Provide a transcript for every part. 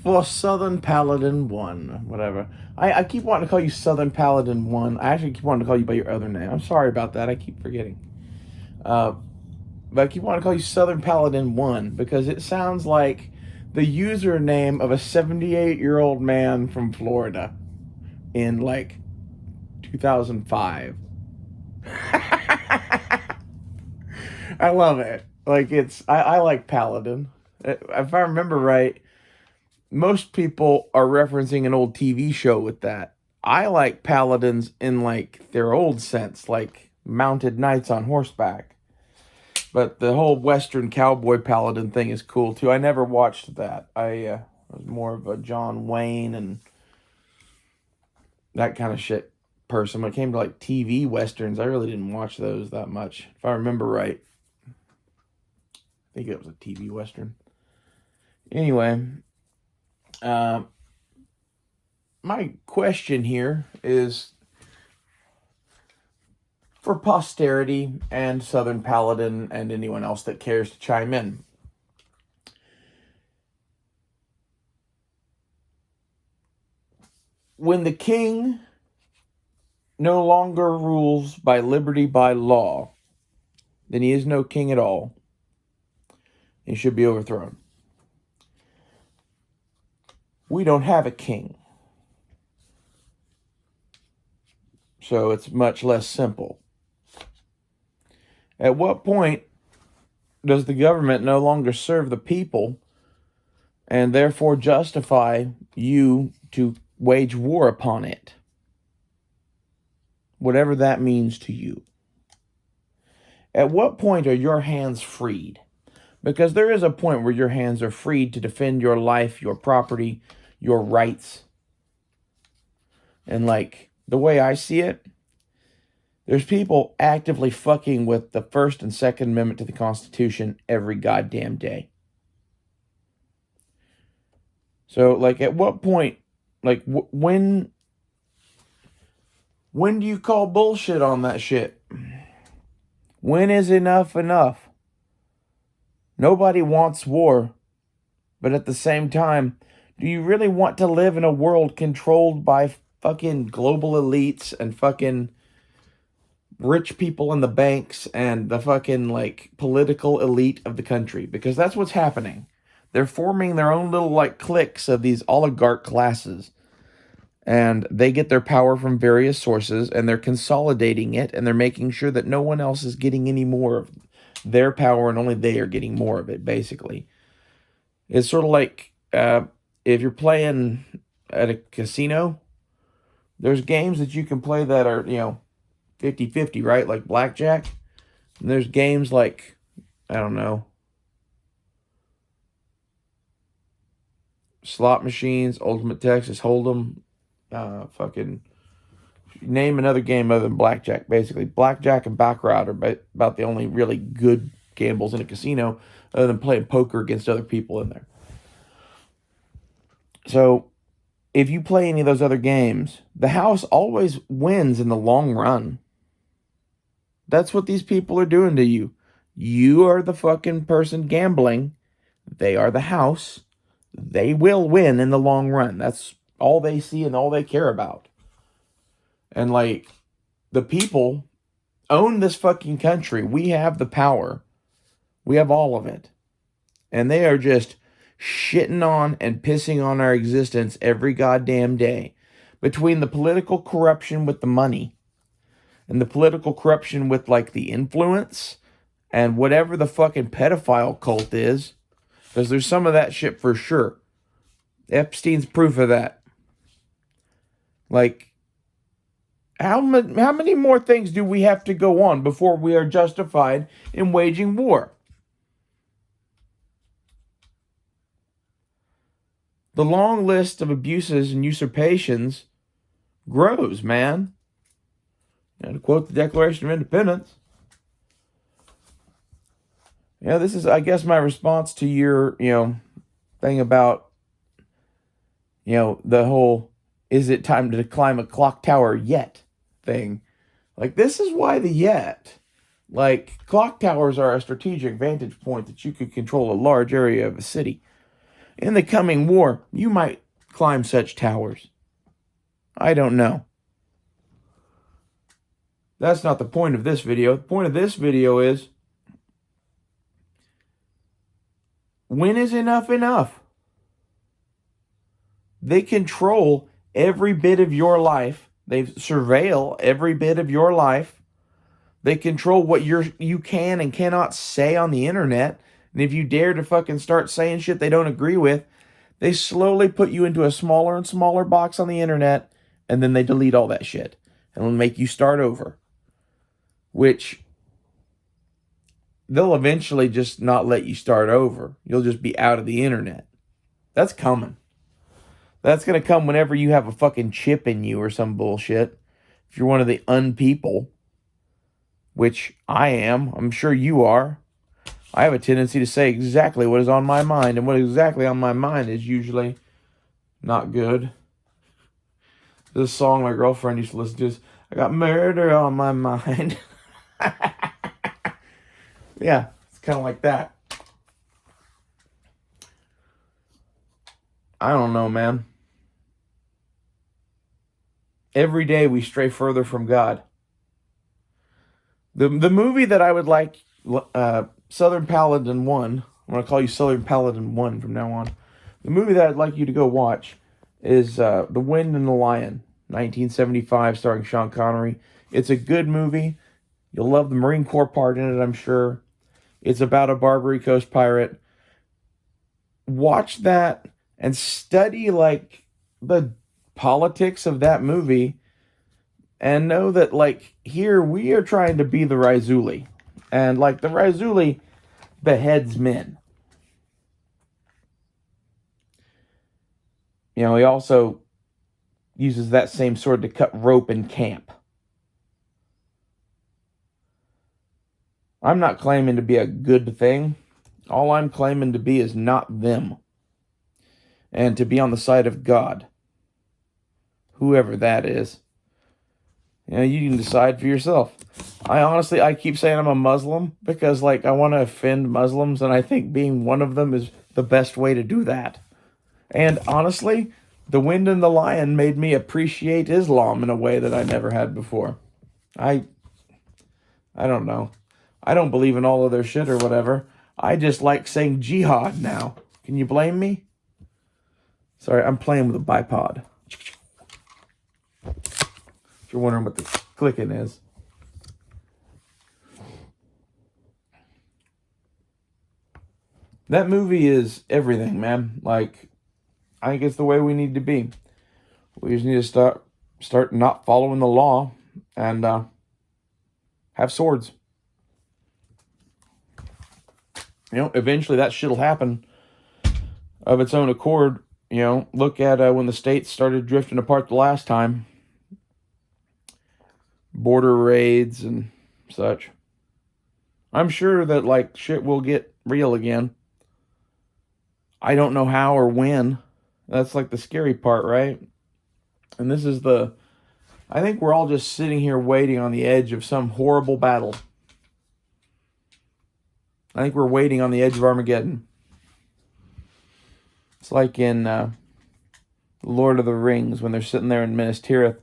for Southern Paladin 1, whatever. I keep wanting to call you Southern Paladin 1. I actually keep wanting to call you by your other name. I'm sorry about that. I keep forgetting. Uh, but I keep wanting to call you Southern Paladin 1 because it sounds like the username of a 78-year-old man from Florida in like 2005. I love it. Like I like Paladin. If I remember right, most people are referencing an old TV show with that. I like paladins in like their old sense, like mounted knights on horseback. But the whole Western cowboy paladin thing is cool too. I never watched that. I was more of a John Wayne and that kind of shit person. When it came to like TV westerns, I really didn't watch those that much. If I remember right, I think it was a TV western. Anyway, uh, my question here is for posterity and Southern Paladin and anyone else that cares to chime in. When the king no longer rules by liberty by law, then he is no king at all. He should be overthrown. We don't have a king. So it's much less simple. At what point does the government no longer serve the people and therefore justify you to wage war upon it? Whatever that means to you. At what point are your hands freed? Because there is a point where your hands are freed to defend your life, your property, your rights. And like, the way I see it, there's people actively fucking with the First and Second Amendment to the Constitution every goddamn day. So, like, at what point, like, when do you call bullshit on that shit? When is enough enough? Nobody wants war. But at the same time, do you really want to live in a world controlled by fucking global elites and fucking rich people in the banks and the fucking, like, political elite of the country? Because that's what's happening. They're forming their own little, like, cliques of these oligarch classes. And they get their power from various sources, and they're consolidating it, and they're making sure that no one else is getting any more of their power, and only they are getting more of it, basically. It's sort of like if you're playing at a casino, there's games that you can play that are, 50-50, right? Like blackjack. And there's games like, I don't know, slot machines, Ultimate Texas Hold'em, fucking name another game other than blackjack. Basically, blackjack and baccarat are about the only really good gambles in a casino, other than playing poker against other people in there. So, if you play any of those other games, the house always wins in the long run. That's what these people are doing to you. You are the fucking person gambling. They are the house. They will win in the long run. That's all they see and all they care about. And like, the people own this fucking country. We have the power. We have all of it. And they are just shitting on and pissing on our existence every goddamn day. Between the political corruption with the money and the political corruption with, like, the influence and whatever the fucking pedophile cult is. Because there's some of that shit for sure. Epstein's proof of that. Like, how many more things do we have to go on before we are justified in waging war? The long list of abuses and usurpations grows, man. And to quote the Declaration of Independence, this is, I guess, my response to your, thing about, the whole, is it time to climb a clock tower yet thing. Like, this is why the yet. Like, clock towers are a strategic vantage point that you could control a large area of a city. In the coming war, you might climb such towers. I don't know. That's not the point of this video. The point of this video is, when is enough enough? They control every bit of your life. They surveil every bit of your life. They control what you can and cannot say on the internet. And if you dare to fucking start saying shit they don't agree with, they slowly put you into a smaller and smaller box on the internet, and then they delete all that shit and will make you start over. Which they'll eventually just not let you start over. You'll just be out of the internet. That's coming. That's going to come whenever you have a fucking chip in you or some bullshit. If you're one of the unpeople, which I am, I'm sure you are. I have a tendency to say exactly what is on my mind, and what is exactly on my mind is usually not good. This song my girlfriend used to listen to is, I got murder on my mind. Yeah, it's kind of like that. I don't know, man. Every day we stray further from God. The movie that I would like, Southern Paladin 1, I'm going to call you Southern Paladin 1 from now on. The movie that I'd like you to go watch is The Wind and the Lion, 1975, starring Sean Connery. It's a good movie. You'll love the Marine Corps part in it, I'm sure. It's about a Barbary Coast pirate. Watch that and study like the politics of that movie, and know that like here we are trying to be the Raizuli, and like the Raizuli beheads men. You know, he also uses that same sword to cut rope in camp. I'm not claiming to be a good thing. All I'm claiming to be is not them. And to be on the side of God. Whoever that is. You know, you can decide for yourself. I keep saying I'm a Muslim because, like, I want to offend Muslims, and I think being one of them is the best way to do that. And honestly, The Wind and the Lion made me appreciate Islam in a way that I never had before. I don't know. I don't believe in all of their shit or whatever. I just like saying jihad now. Can you blame me? Sorry, I'm playing with a bipod. If you're wondering what the clicking is. That movie is everything, man. Like, I think it's the way we need to be. We just need to start not following the law and have swords. You know, eventually that shit'll happen of its own accord. You know, look at when the states started drifting apart the last time. Border raids and such. I'm sure that, like, shit will get real again. I don't know how or when. That's, like, the scary part, right? And this is I think we're all just sitting here waiting on the edge of some horrible battle. I think we're waiting on the edge of Armageddon. It's like in Lord of the Rings when they're sitting there in Minas Tirith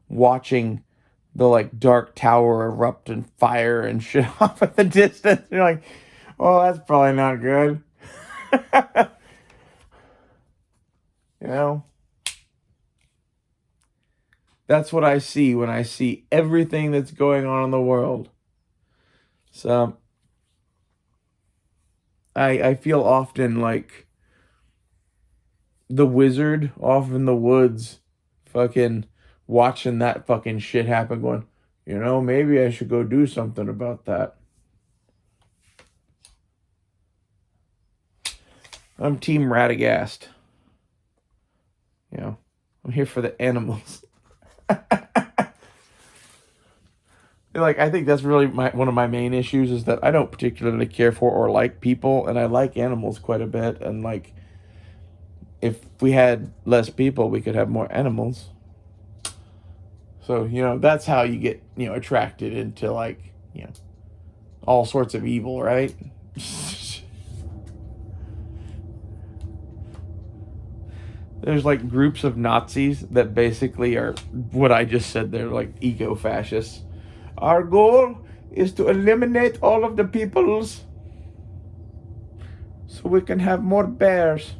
watching the like dark tower erupt in fire and shit off at the distance. You're like, oh, that's probably not good. You know? That's what I see when I see everything that's going on in the world. So I feel often like the wizard off in the woods fucking watching that fucking shit happen going, you know, maybe I should go do something about that. I'm Team Radagast. You know, I'm here for the animals. Like, I think that's really one of my main issues is that I don't particularly care for or like people, and I like animals quite a bit, and like, if we had less people, we could have more animals. So, you know, that's how you get, you know, attracted into, like, you know, all sorts of evil, right? There's like groups of Nazis that basically are what I just said. They're like eco-fascists. Our goal is to eliminate all of the peoples so we can have more bears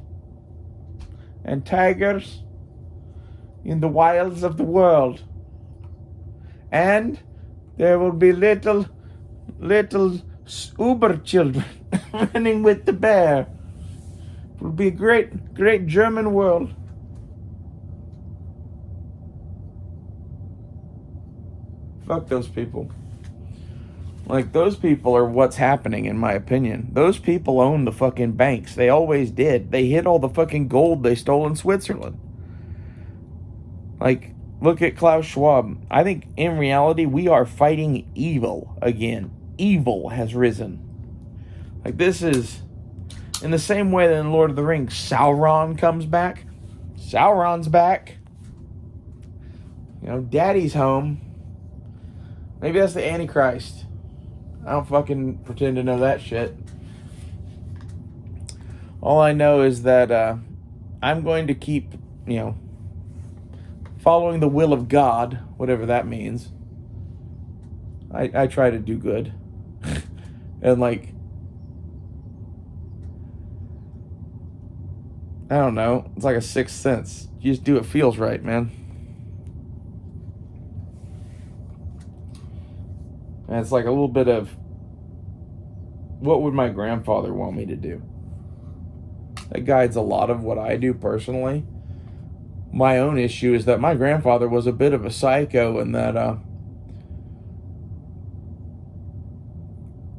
and tigers in the wilds of the world. And there will be little Uber children running with the bear. It will be a great German world. Fuck those people. Like, those people are what's happening, in my opinion. Those people own the fucking banks. They always did. They hid all the fucking gold they stole in Switzerland. Like, look at Klaus Schwab. I think, in reality, we are fighting evil again. Evil has risen. Like, this is... in the same way that in Lord of the Rings, Sauron comes back. Sauron's back. You know, Daddy's home. Maybe that's the Antichrist. I don't fucking pretend to know that shit. All I know is that I'm going to keep, you know, following the will of God, whatever that means. I try to do good. And like, I don't know. It's like a sixth sense. You just do what feels right, man. And it's like a little bit of, what would my grandfather want me to do? That guides a lot of what I do personally. My own issue is that my grandfather was a bit of a psycho, and that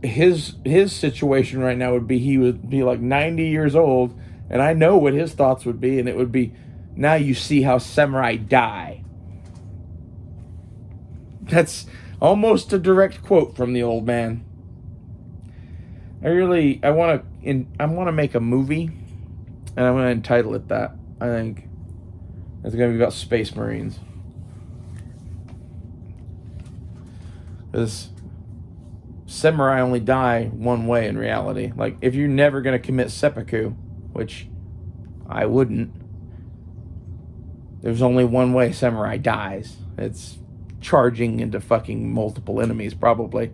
his situation right now would be, he would be like 90 years old, and I know what his thoughts would be, and it would be, now you see how samurai die. That's almost a direct quote from the old man. I want to make a movie, and I'm going to entitle it that. I think it's going to be about space marines. Because samurai only die one way in reality. Like, if you're never going to commit seppuku, which I wouldn't, there's only one way samurai dies. It's charging into fucking multiple enemies, probably.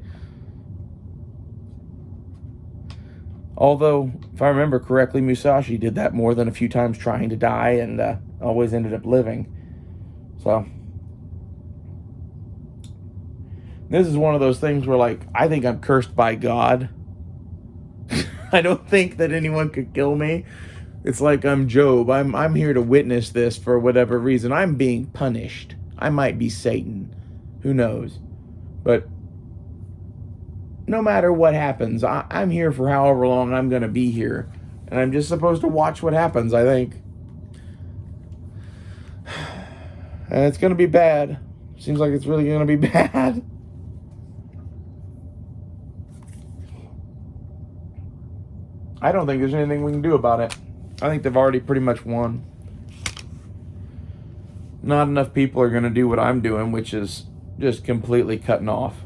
Although, if I remember correctly, Musashi did that more than a few times trying to die, and always ended up living. So, this is one of those things where, like, I think I'm cursed by God. I don't think that anyone could kill me. It's like I'm Job. I'm here to witness this for whatever reason. I'm being punished. I might be Satan. Who knows? But no matter what happens, I'm here for however long I'm going to be here. And I'm just supposed to watch what happens, I think. And it's going to be bad. Seems like it's really going to be bad. I don't think there's anything we can do about it. I think they've already pretty much won. Not enough people are going to do what I'm doing, which is just completely cutting off.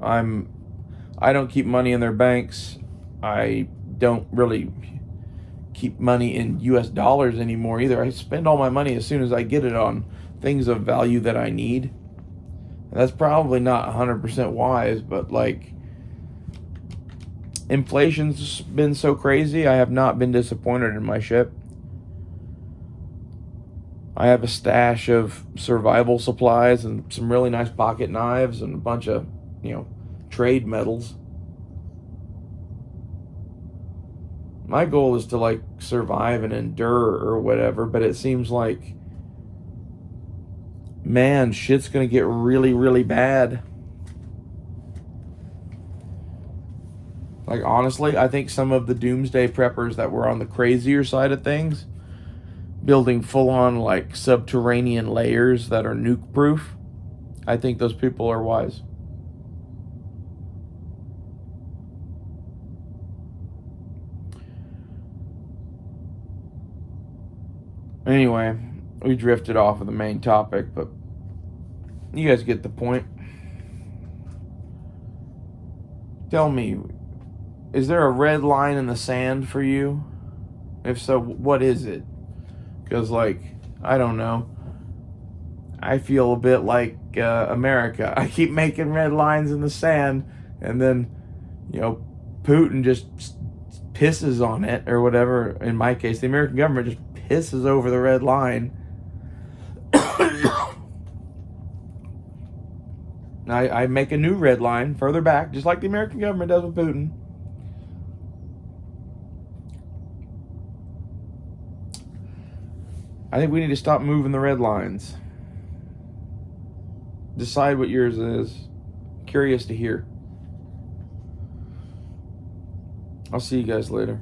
I don't keep money in their banks. I don't really keep money in US dollars anymore either. I spend all my money as soon as I get it on things of value that I need. And that's probably not 100% wise, but like, inflation's been so crazy, I have not been disappointed in my ship. I have a stash of survival supplies and some really nice pocket knives and a bunch of, trade metals. My goal is to, like, survive and endure or whatever, but it seems like, man, shit's gonna get really, really bad. Like, honestly, I think some of the doomsday preppers that were on the crazier side of things, building full-on, like, subterranean layers that are nuke-proof, I think those people are wise. Anyway, we drifted off of the main topic, but you guys get the point. Tell me, is there a red line in the sand for you? If so, what is it? Because, like, I don't know. I feel a bit like America. I keep making red lines in the sand, and then, Putin just pisses on it or whatever. In my case, the American government just pisses over the red line. I make a new red line further back, just like the American government does with Putin. I think we need to stop moving the red lines. Decide what yours is. Curious to hear. I'll see you guys later.